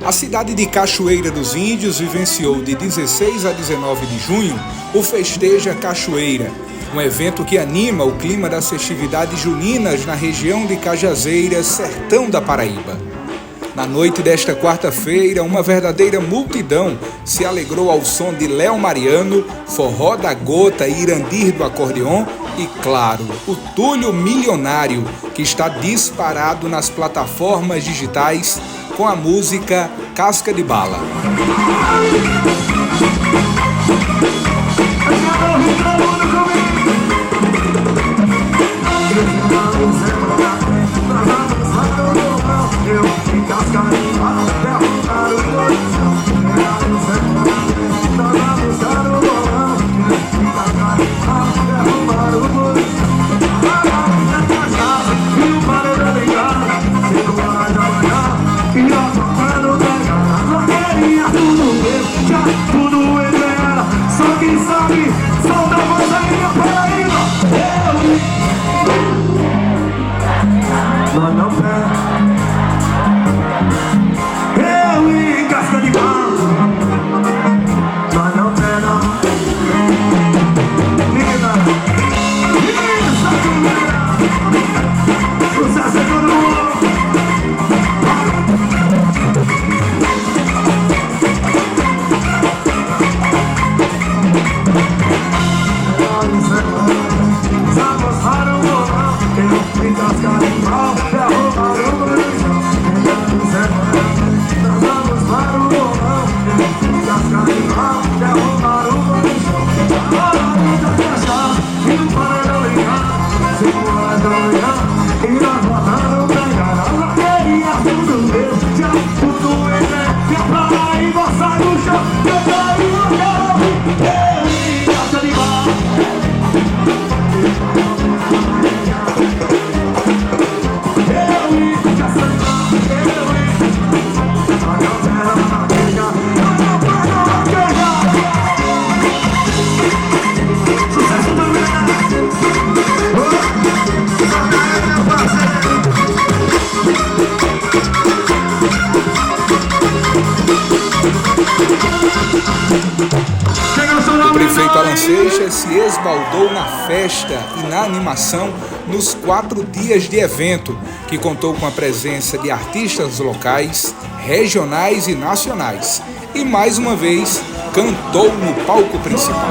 A cidade de Cachoeira dos Índios vivenciou de 16 a 19 de junho o Festeja Cachoeira, um evento que anima o clima das festividades juninas na região de Cajazeiras, sertão da Paraíba. Na noite desta quarta-feira, uma verdadeira multidão se alegrou ao som de Léo Mariano, Forró da Gota e Irandir do Acordeon e, claro, o Túlio Milionário, que está disparado nas plataformas digitais com a música Casca de Bala. O prefeito Alan Seixas se esbaldou na festa e na animação nos 4 dias de evento, que contou com a presença de artistas locais, regionais e nacionais. E mais uma vez, cantou no palco principal.